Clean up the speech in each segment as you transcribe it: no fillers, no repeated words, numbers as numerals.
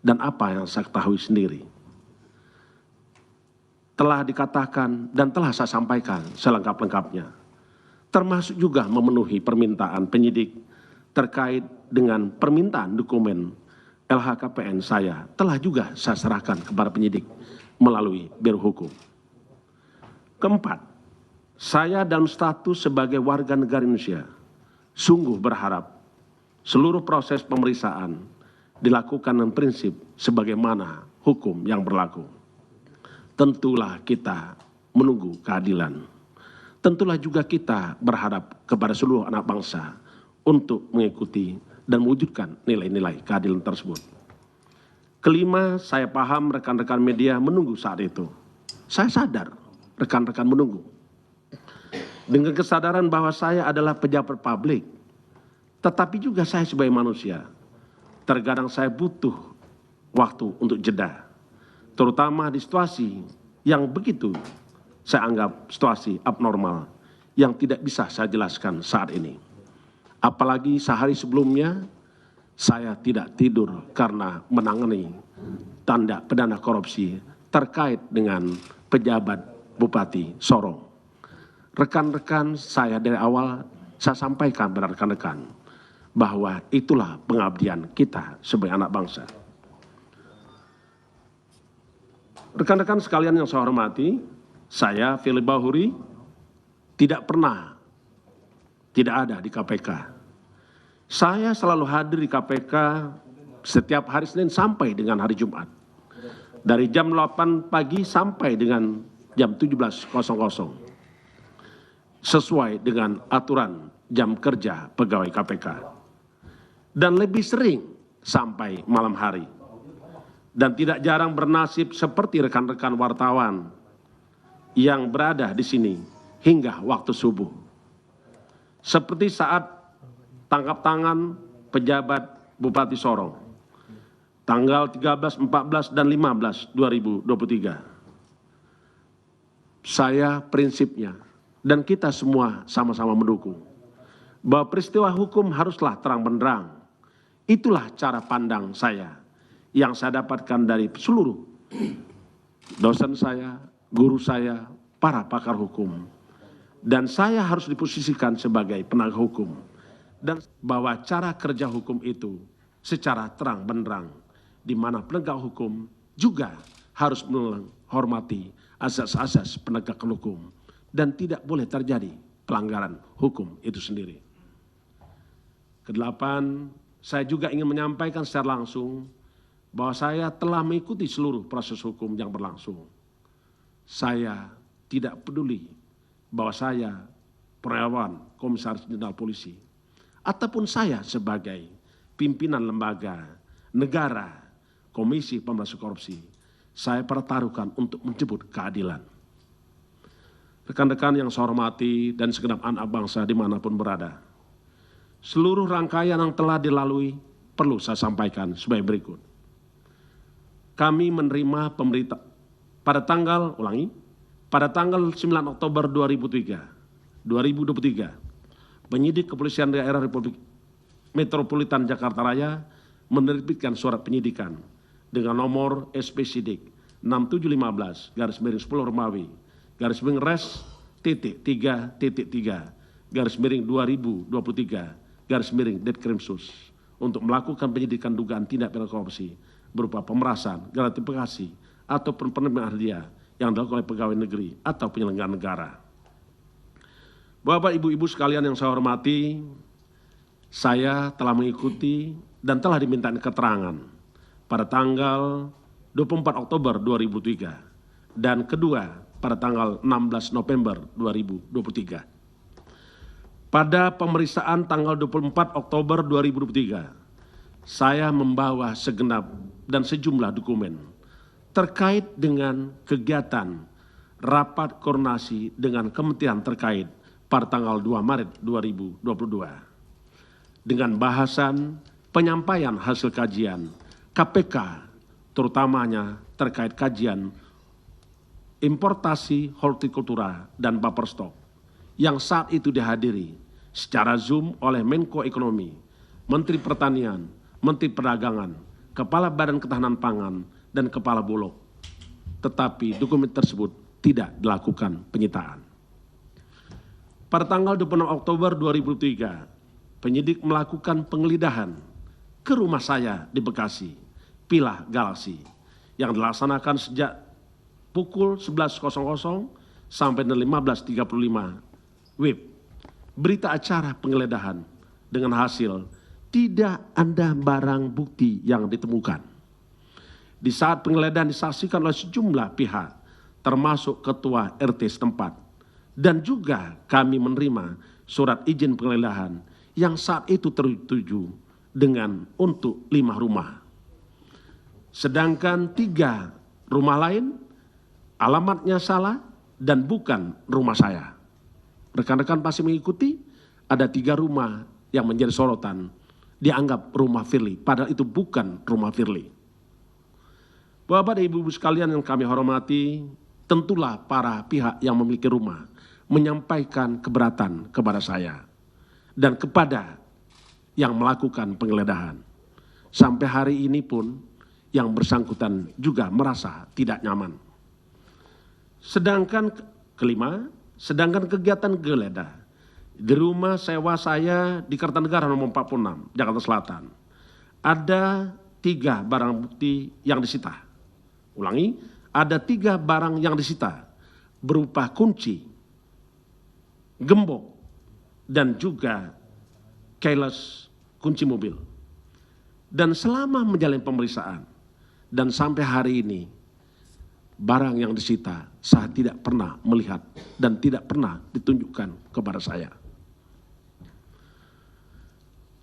dan apa yang saya ketahui sendiri. Telah dikatakan dan telah saya sampaikan selengkap-lengkapnya, termasuk juga memenuhi permintaan penyidik terkait dengan permintaan dokumen LHKPN saya telah juga saya serahkan kepada penyidik melalui Biro Hukum. Keempat, saya dalam status sebagai warga negara Indonesia sungguh berharap seluruh proses pemeriksaan dilakukan dengan prinsip sebagaimana hukum yang berlaku. Tentulah kita menunggu keadilan. Tentulah juga kita berharap kepada seluruh anak bangsa untuk mengikuti dan mewujudkan nilai-nilai keadilan tersebut. Kelima, saya paham rekan-rekan media menunggu saat itu. Saya sadar rekan-rekan menunggu. Dengan kesadaran bahwa saya adalah pejabat publik, tetapi juga saya sebagai manusia, terkadang saya butuh waktu untuk jeda. Terutama di situasi yang begitu saya anggap situasi abnormal yang tidak bisa saya jelaskan saat ini. Apalagi sehari sebelumnya saya tidak tidur karena menangani tindak pidana korupsi terkait dengan pejabat Bupati Sorong. Rekan-rekan saya dari awal saya sampaikan kepada rekan-rekan bahwa itulah pengabdian kita sebagai anak bangsa. Rekan-rekan sekalian yang saya hormati, saya, Firly Bahuri, tidak pernah tidak ada di KPK. Saya selalu hadir di KPK setiap hari Senin sampai dengan hari Jumat. Dari jam 8 pagi sampai dengan jam 17.00. Sesuai dengan aturan jam kerja pegawai KPK. Dan lebih sering sampai malam hari. Dan tidak jarang bernasib seperti rekan-rekan wartawan yang berada di sini hingga waktu subuh. Seperti saat tangkap tangan pejabat Bupati Sorong, tanggal 13, 14, dan 15, 2023. Saya prinsipnya, dan kita semua sama-sama mendukung, bahwa peristiwa hukum haruslah terang benderang. Itulah cara pandang saya yang saya dapatkan dari seluruh dosen saya, guru saya, para pakar hukum. Dan saya harus diposisikan sebagai penegak hukum. Dan bahwa cara kerja hukum itu secara terang benderang, di mana penegak hukum juga harus menghormati asas-asas penegakan hukum. Dan tidak boleh terjadi pelanggaran hukum itu sendiri. Kedelapan, saya juga ingin menyampaikan secara langsung bahwa saya telah mengikuti seluruh proses hukum yang berlangsung. Saya tidak peduli bahwa saya purnawirawan Komisaris Jenderal Polisi, ataupun saya sebagai pimpinan lembaga negara Komisi Pemberantasan Korupsi, saya pertaruhkan untuk menjemput keadilan. Rekan-rekan yang saya hormati dan segenap anak bangsa dimanapun berada, seluruh rangkaian yang telah dilalui perlu saya sampaikan sebagai berikut. Kami menerima pemberita pada tanggal 9 Oktober 2023, penyidik Kepolisian Daerah Republik Metropolitan Jakarta Raya menerbitkan surat penyidikan dengan nomor SP Sidik 6715/10 Romawi /3.3/2023 untuk melakukan penyidikan dugaan tindak pidana korupsi berupa pemerasan, gratifikasi, ataupun penerimaan hadiah yang dilakukan oleh pegawai negeri atau penyelenggara negara. Bapak, Ibu-Ibu sekalian yang saya hormati, saya telah mengikuti dan telah dimintai keterangan pada tanggal 24 Oktober 2003 dan kedua pada tanggal 16 November 2023. Pada pemeriksaan tanggal 24 Oktober 2023, saya membawa segenap dan sejumlah dokumen terkait dengan kegiatan rapat koordinasi dengan kementerian terkait pada tanggal 2 Maret 2022. Dengan bahasan penyampaian hasil kajian KPK, terutamanya terkait kajian importasi hortikultura dan buffer stock yang saat itu dihadiri secara Zoom oleh Menko Ekonomi, Menteri Pertanian, Menteri Perdagangan, Kepala Badan Ketahanan Pangan, dan Kepala Bulog. Tetapi dokumen tersebut tidak dilakukan penyitaan. Pada tanggal 26 Oktober 2003, penyidik melakukan penggeledahan ke rumah saya di Bekasi, Pilah Galaksi, yang dilaksanakan sejak pukul 11.00 sampai 15.35 WIB. Berita acara penggeledahan dengan hasil tidak ada barang bukti yang ditemukan. Di saat penggeledahan disaksikan oleh sejumlah pihak, termasuk Ketua RT setempat, dan juga kami menerima surat izin penggeledahan yang saat itu tertuju dengan untuk 5 rumah. Sedangkan 3 rumah lain alamatnya salah dan bukan rumah saya. Rekan-rekan pasti mengikuti, ada 3 rumah yang menjadi sorotan, dianggap rumah Firly, padahal itu bukan rumah Firly. Bapak dan Ibu-ibu sekalian yang kami hormati, tentulah para pihak yang memiliki rumah menyampaikan keberatan kepada saya dan kepada yang melakukan penggeledahan. Sampai hari ini pun yang bersangkutan juga merasa tidak nyaman. Sedangkan kelima, sedangkan kegiatan geledah di rumah sewa saya di Kertanegara nomor 46, Jakarta Selatan, ada 3 barang bukti yang disita. Ulangi, ada 3 barang yang disita berupa kunci, gembok, dan juga keyless kunci mobil. Dan selama menjalani pemeriksaan dan sampai hari ini, barang yang disita saya tidak pernah melihat dan tidak pernah ditunjukkan kepada saya.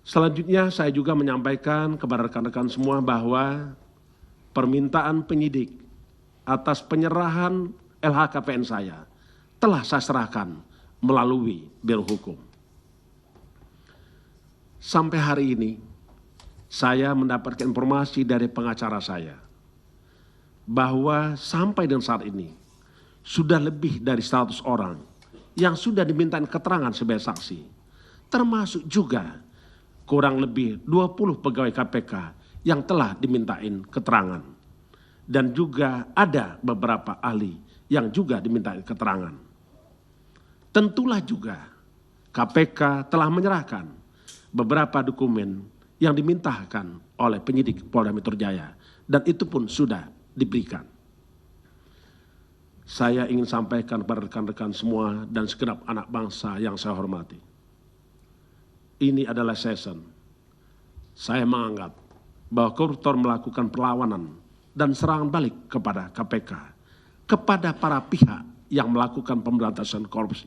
Selanjutnya saya juga menyampaikan kepada rekan-rekan semua bahwa permintaan penyidik atas penyerahan LHKPN saya telah saya serahkan melalui Biro Hukum. Sampai hari ini saya mendapatkan informasi dari pengacara saya bahwa sampai dengan saat ini sudah lebih dari 100 orang yang sudah dimintain keterangan sebagai saksi, termasuk juga kurang lebih 20 pegawai KPK yang telah dimintain keterangan, dan juga ada beberapa ahli yang juga dimintain keterangan. Tentulah juga KPK telah menyerahkan beberapa dokumen yang dimintakan oleh penyidik Polda Metro Jaya, dan itu pun sudah diberikan. Saya ingin sampaikan kepada rekan-rekan semua dan segenap anak bangsa yang saya hormati. Ini adalah season. Saya menganggap bahwa koruptor melakukan perlawanan dan serangan balik kepada KPK, kepada para pihak yang melakukan pemberantasan korupsi.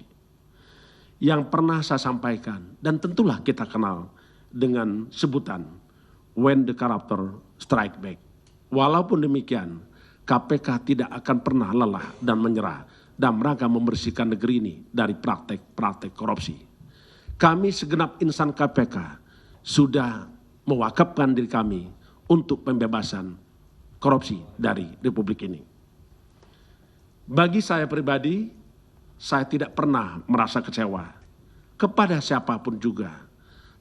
Yang pernah saya sampaikan dan tentulah kita kenal dengan sebutan when the corruptor strike back. Walaupun demikian, KPK tidak akan pernah lelah dan menyerah dalam rangka membersihkan negeri ini dari praktek-praktek korupsi. Kami segenap insan KPK sudah mewakafkan diri kami untuk pembebasan korupsi dari Republik ini. Bagi saya pribadi, saya tidak pernah merasa kecewa kepada siapapun juga.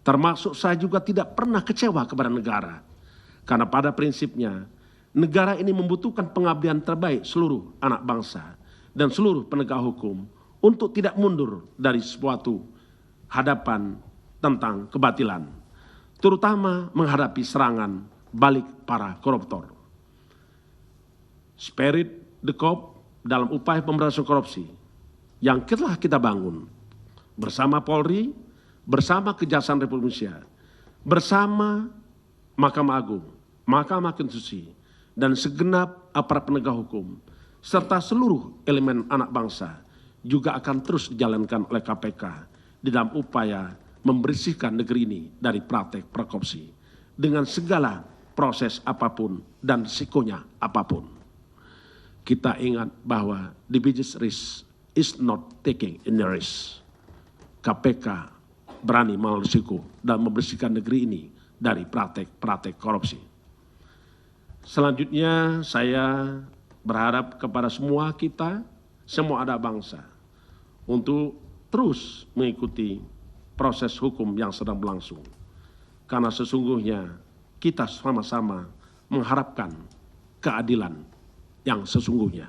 Termasuk saya juga tidak pernah kecewa kepada negara. Karena pada prinsipnya, negara ini membutuhkan pengabdian terbaik seluruh anak bangsa dan seluruh penegak hukum untuk tidak mundur dari suatu hadapan tentang kebatilan, terutama menghadapi serangan balik para koruptor. Spirit the cop dalam upaya pemberantasan korupsi yang telah kita bangun bersama Polri, bersama Kejaksaan Republik Indonesia, bersama Mahkamah Agung, Mahkamah Konstitusi, dan segenap aparat penegak hukum, serta seluruh elemen anak bangsa juga akan terus dijalankan oleh KPK di dalam upaya membersihkan negeri ini dari praktek korupsi dengan segala proses apapun dan risikonya apapun. Kita ingat bahwa the biggest risk is not taking any risk. KPK berani mengambil risiko dan membersihkan negeri ini dari praktek-praktek korupsi. Selanjutnya saya berharap kepada semua kita, semua anak bangsa, untuk terus mengikuti proses hukum yang sedang berlangsung. Karena sesungguhnya kita sama-sama mengharapkan keadilan yang sesungguhnya.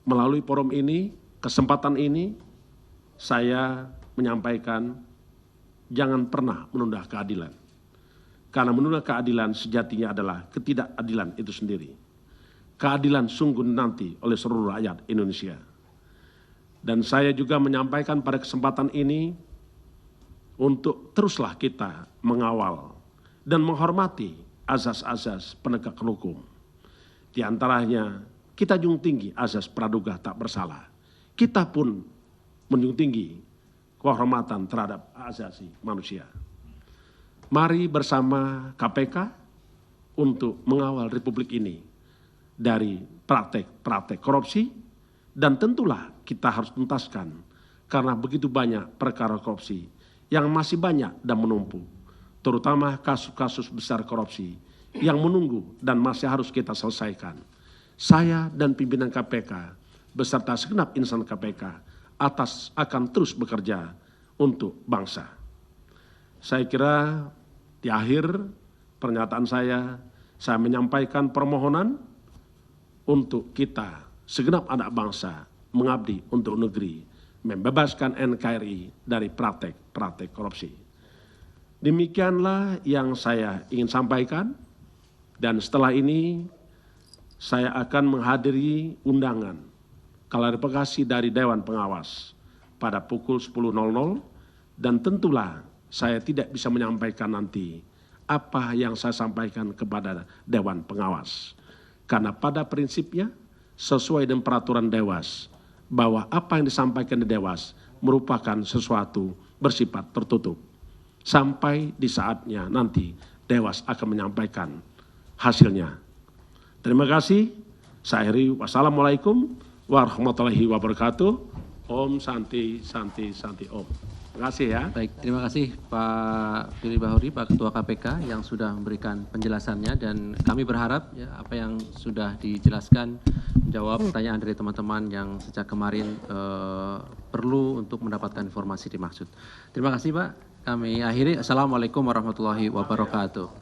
Melalui forum ini, kesempatan ini, saya menyampaikan jangan pernah menunda keadilan. Karena menunda keadilan sejatinya adalah ketidakadilan itu sendiri. Keadilan sungguh nanti oleh seluruh rakyat Indonesia. Dan saya juga menyampaikan pada kesempatan ini untuk teruslah kita mengawal dan menghormati azas-azas penegakan hukum. Di antaranya kita junjung tinggi azas praduga tak bersalah. Kita pun menjunjung tinggi kehormatan terhadap asasi manusia. Mari bersama KPK untuk mengawal Republik ini dari praktek-praktek korupsi, dan tentulah kita harus tuntaskan karena begitu banyak perkara korupsi yang masih banyak dan menumpuk, terutama kasus-kasus besar korupsi yang menunggu dan masih harus kita selesaikan. Saya dan pimpinan KPK beserta segenap insan KPK akan terus bekerja untuk bangsa. Saya kira di akhir pernyataan saya menyampaikan permohonan untuk kita segenap anak bangsa mengabdi untuk negeri, membebaskan NKRI dari praktek-praktek korupsi. Demikianlah yang saya ingin sampaikan, dan setelah ini saya akan menghadiri undangan klarifikasi dari Dewan Pengawas pada pukul 10.00, dan tentulah saya tidak bisa menyampaikan nanti apa yang saya sampaikan kepada Dewan Pengawas. Karena pada prinsipnya sesuai dengan peraturan Dewas, bahwa apa yang disampaikan di Dewas merupakan sesuatu bersifat tertutup. Sampai di saatnya nanti Dewas akan menyampaikan hasilnya. Terima kasih. Saya akhiri. Wassalamualaikum warahmatullahi wabarakatuh. Om Santi Santi Santi Om. Terima kasih ya. Baik, terima kasih Pak Firly Bahuri, Pak Ketua KPK yang sudah memberikan penjelasannya, dan kami berharap ya, apa yang sudah dijelaskan menjawab pertanyaan dari teman-teman yang sejak kemarin perlu untuk mendapatkan informasi dimaksud. Terima kasih Pak. Kami akhiri. Assalamualaikum warahmatullahi wabarakatuh.